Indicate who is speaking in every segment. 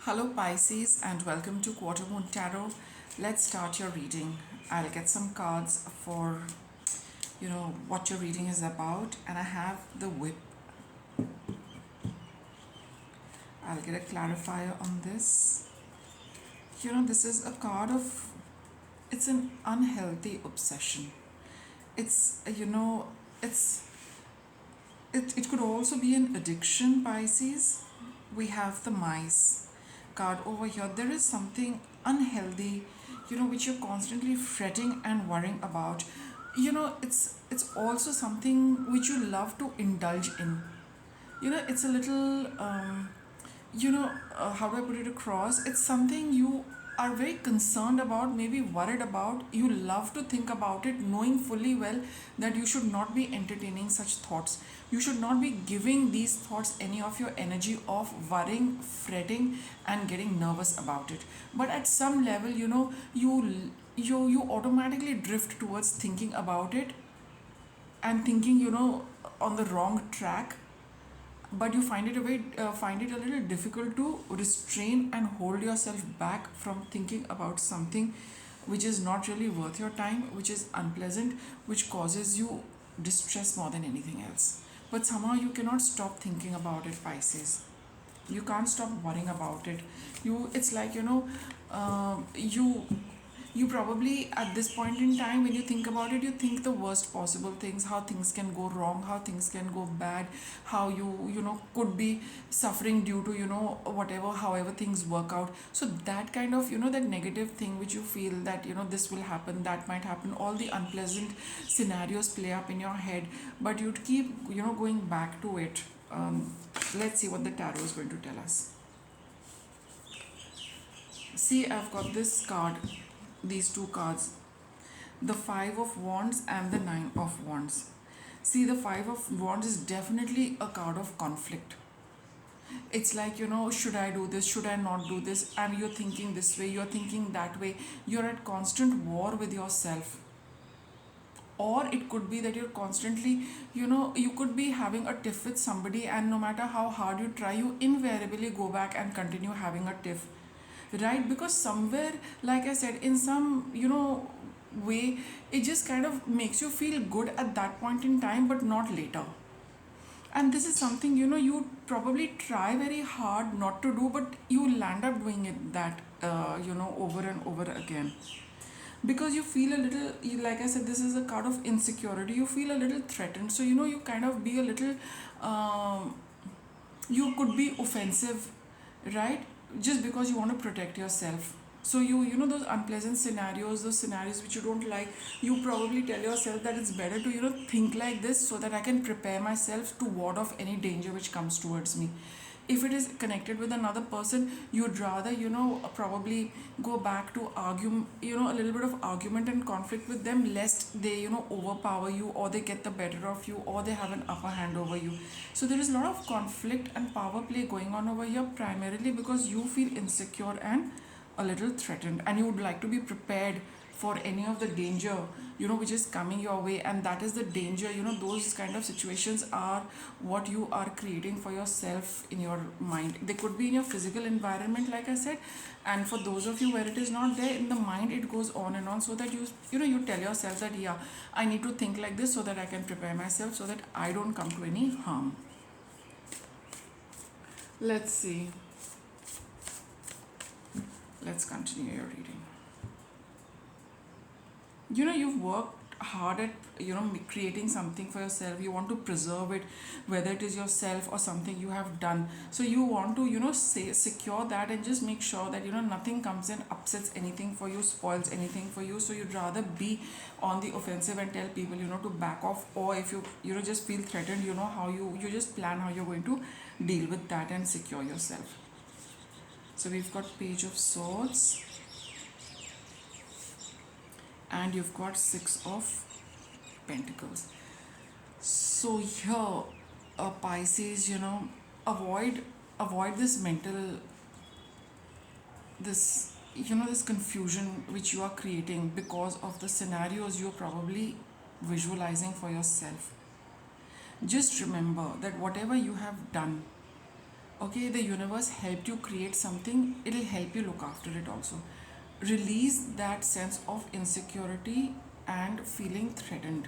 Speaker 1: Hello Pisces and welcome to Quarter Moon Tarot. Let's start your reading. I'll get some cards for what your reading is about, and I have the whip. I'll get a clarifier on this. This is a card of, it's an unhealthy obsession. It's it's it could also be an addiction, Pisces. We have the mice card over here. There is something unhealthy, which you're constantly fretting and worrying about. It's also something which you love to indulge in. It's a little how do I put it across? It's something you are very concerned about, maybe worried about. You love to think about it, knowing fully well that you should not be entertaining such thoughts. You should not be giving these thoughts any of your energy of worrying, fretting, and getting nervous about it. But at some level, you automatically drift towards thinking about it and thinking, on the wrong track, but you find it a little difficult to restrain and hold yourself back from thinking about something which is not really worth your time, which is unpleasant, which causes you distress more than anything else. But somehow you cannot stop thinking about it, Pisces. You can't stop worrying about it. It's like, you probably, at this point in time, when you think about it, you think the worst possible things, how things can go wrong, how things can go bad, how you could be suffering due to whatever, however things work out. So that kind of, that negative thing which you feel that this will happen, that might happen, all the unpleasant scenarios play up in your head, but you'd keep going back to it. Let's see what the tarot is going to tell us. See, I've got this card, these two cards, the Five of Wands and the Nine of Wands. See, the Five of Wands is definitely a card of conflict. It's like, should I do this, should I not do this, and you're thinking this way, you're thinking that way. You're at constant war with yourself. Or it could be that you're constantly, you could be having a tiff with somebody, and no matter how hard you try, you invariably go back and continue having a tiff, right? Because somewhere, like I said, in some way, it just kind of makes you feel good at that point in time, but not later. And this is something you probably try very hard not to do, but you land up doing it that over and over again, because you feel a little, like I said, this is a card of insecurity. You feel a little threatened, so you kind of be a little, you could be offensive, right? Just because you want to protect yourself. So those unpleasant scenarios, those scenarios which you don't like, you probably tell yourself that it's better to think like this, so that I can prepare myself to ward off any danger which comes towards me. If it is connected with another person, you'd rather probably go back to argue, a little bit of argument and conflict with them, lest they overpower you, or they get the better of you, or they have an upper hand over you. So there is a lot of conflict and power play going on over here, primarily because you feel insecure and a little threatened, and you would like to be prepared for any of the danger which is coming your way. And that is the danger, those kind of situations are what you are creating for yourself in your mind. They could be in your physical environment, like I said, and for those of you where it is not there, in the mind it goes on and on, so that you tell yourself that, yeah, I need to think like this so that I can prepare myself, so that I don't come to any harm. Let's see. Let's continue your reading. You've worked hard at creating something for yourself. You want to preserve it, whether it is yourself or something you have done. So you want to secure that, and just make sure that nothing comes and upsets anything for you, spoils anything for you. So you'd rather be on the offensive and tell people to back off, or if you just feel threatened, how you just plan how you're going to deal with that and secure yourself. So we've got Page of Swords, and you've got Six of Pentacles. So here, Pisces, avoid this mental, this this confusion which you are creating because of the scenarios you're probably visualizing for yourself. Just remember that whatever you have done, Okay, the universe helped you create something, it'll help you look after it also. Release that sense of insecurity and feeling threatened,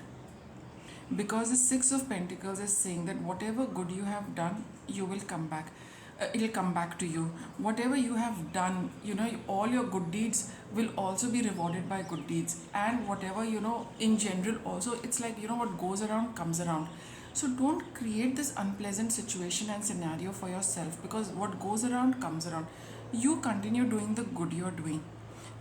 Speaker 1: because the Six of Pentacles is saying that whatever good you have done, you will come back. It'll come back to you. Whatever you have done, all your good deeds will also be rewarded by good deeds. And whatever, in general, also, it's like, what goes around comes around. So don't create this unpleasant situation and scenario for yourself, because what goes around comes around. You continue doing the good you're doing,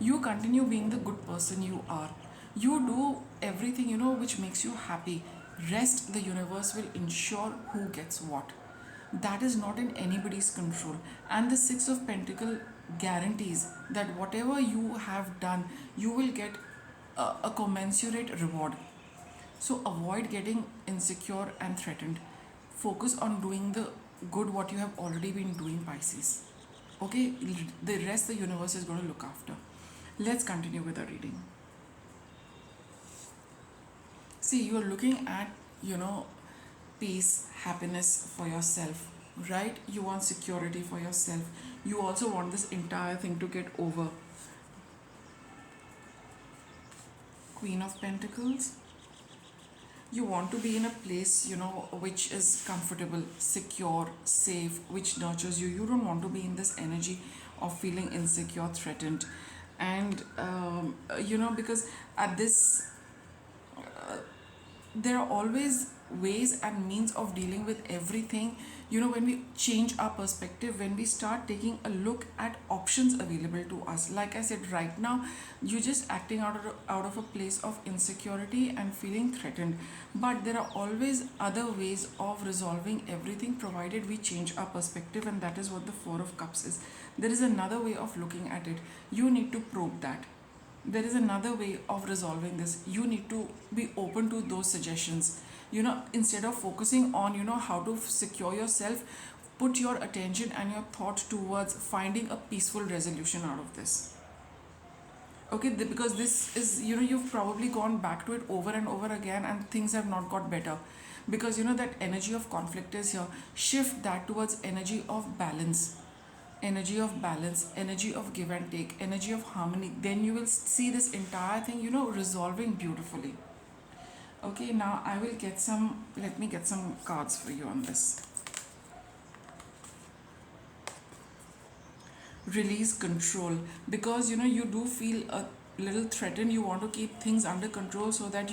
Speaker 1: you continue being the good person you are, you do everything which makes you happy. Rest, the universe will ensure who gets what. That is not in anybody's control. And the Six of Pentacle guarantees that whatever you have done, you will get a commensurate reward. So avoid getting insecure and threatened. Focus on doing the good what you have already been doing, Pisces. Okay, the rest the universe is going to look after. Let's continue with our reading. See, you're looking at, peace, happiness for yourself, right? You want security for yourself. You also want this entire thing to get over. Queen of Pentacles. You want to be in a place, which is comfortable, secure, safe, which nurtures you. You don't want to be in this energy of feeling insecure, threatened. And, because at this there are always ways and means of dealing with everything. When we change our perspective, when we start taking a look at options available to us, like I said, right now you're just acting out of a place of insecurity and feeling threatened, but there are always other ways of resolving everything, provided we change our perspective. And that is what the Four of Cups is. There is another way of looking at it. You need to probe that. There is another way of resolving this. You need to be open to those suggestions. Instead of focusing on, how to secure yourself, put your attention and your thought towards finding a peaceful resolution out of this. Okay, because this is, you've probably gone back to it over and over again and things have not got better. Because, that energy of conflict is here. Shift that towards energy of balance. Energy of balance, energy of give and take, energy of harmony. Then you will see this entire thing, resolving beautifully. Okay, now let me get some cards for you on this. Release control, because you do feel a little threatened. You want to keep things under control so that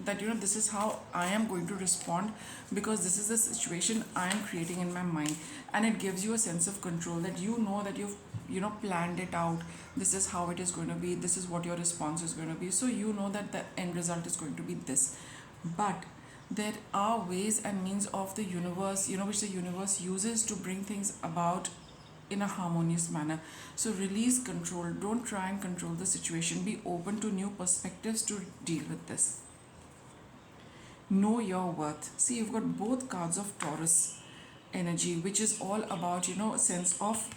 Speaker 1: that this is how I am going to respond, because this is the situation I am creating in my mind. And it gives you a sense of control, that that you've planned it out. This is how it is going to be, this is what your response is going to be, so that the end result is going to be this. But there are ways and means of the universe, which the universe uses to bring things about in a harmonious manner. So release control. Don't try and control the situation. Be open to new perspectives to deal with this. Know your worth. See, you've got both cards of Taurus energy, which is all about, a sense of,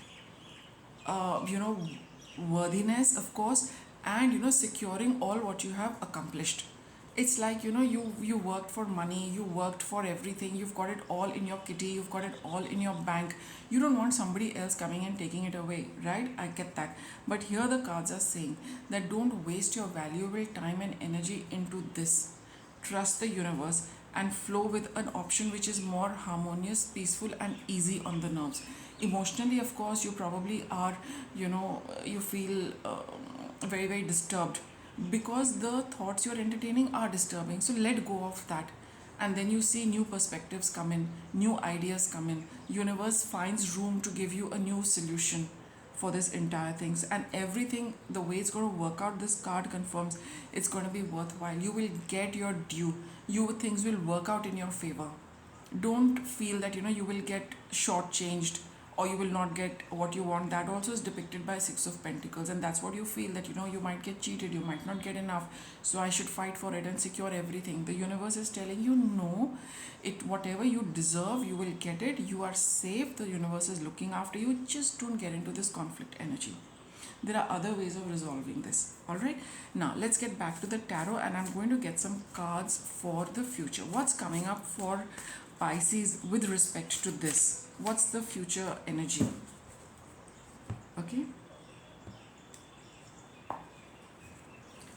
Speaker 1: worthiness, of course, and, securing all what you have accomplished. It's like, you worked for money, you worked for everything, you've got it all in your kitty, you've got it all in your bank. You don't want somebody else coming and taking it away, right? I get that. But here the cards are saying that don't waste your valuable time and energy into this. Trust the universe and flow with an option which is more harmonious, peaceful, and easy on the nerves. Emotionally, of course, you probably are, you feel very, very disturbed, because the thoughts you're entertaining are disturbing. So let go of that. And then you see new perspectives come in, new ideas come in. Universe finds room to give you a new solution for this entire things, and everything, the way it's going to work out, this card confirms it's going to be worthwhile. You will get your due. Things will work out in your favor. Don't feel that you will get shortchanged or you will not get what you want. That also is depicted by Six of Pentacles, and that's what you feel, that you might get cheated, you might not get enough, so I should fight for it and secure everything. The universe is telling you, no, whatever you deserve, you will get it. You are safe. The universe is looking after you. Just don't get into this conflict energy. There are other ways of resolving this. All right, now let's get back to the tarot, and I'm going to get some cards for the future. What's coming up for Pisces with respect to this? What's the future energy? Okay.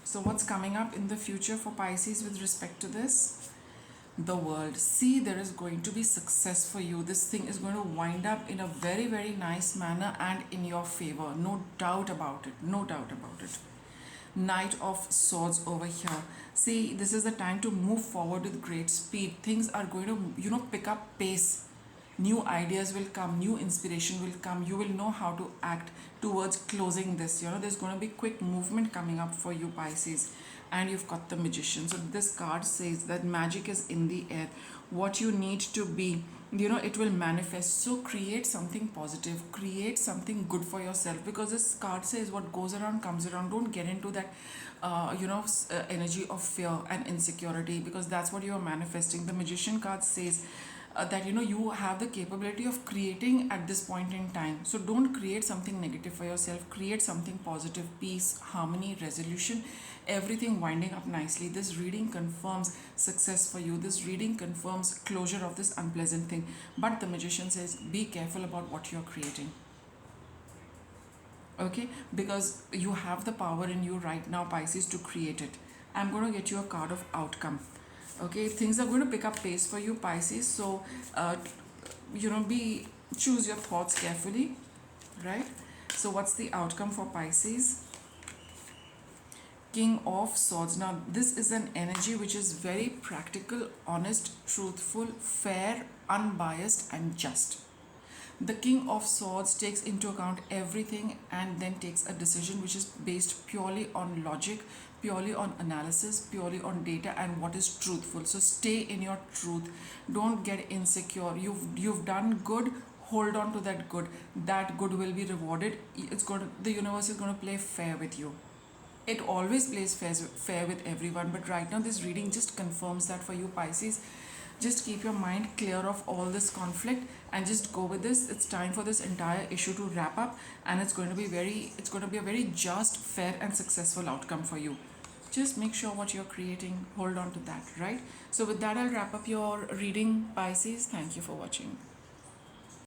Speaker 1: So what's coming up in the future for Pisces with respect to this? The world. See, there is going to be success for you. This thing is going to wind up in a very, very nice manner and in your favor. No doubt about it. No doubt about it. Knight of Swords over here. See, this is the time to move forward with great speed. Things are going to, pick up pace. New ideas will come, new inspiration will come. You will know how to act towards closing this. There's going to be quick movement coming up for you, Pisces. And you've got the Magician. So this card says that magic is in the air. What you need to be, it will manifest. So create something positive, create something good for yourself, because this card says what goes around comes around. Don't get into that energy of fear and insecurity, because that's what you are manifesting. The Magician card says that you have the capability of creating at this point in time. So don't create something negative for yourself, create something positive. Peace, harmony, resolution, everything winding up nicely. This reading confirms success for you. This reading confirms closure of this unpleasant thing. But the Magician says be careful about what you're creating. Okay, because you have the power in you right now, Pisces, to create it. I'm going to get you a card of outcome. Okay, things are going to pick up pace for you, Pisces. So choose your thoughts carefully, right? So what's the outcome for Pisces? King of Swords. Now this is an energy which is very practical, honest, truthful, fair, unbiased and just. The King of Swords takes into account everything and then takes a decision which is based purely on logic, purely on analysis, purely on data and what is truthful. So stay in your truth. Don't get insecure. You've done good. Hold on to that good. That good will be rewarded. The universe is going to play fair with you. It always plays fair with everyone, but right now this reading just confirms that for you, Pisces. Just keep your mind clear of all this conflict and just go with this. It's time for this entire issue to wrap up, and it's going to be a very just, fair and successful outcome for you. Just make sure what you're creating, hold on to that, right? So with that, I'll wrap up your reading, Pisces. Thank you for watching.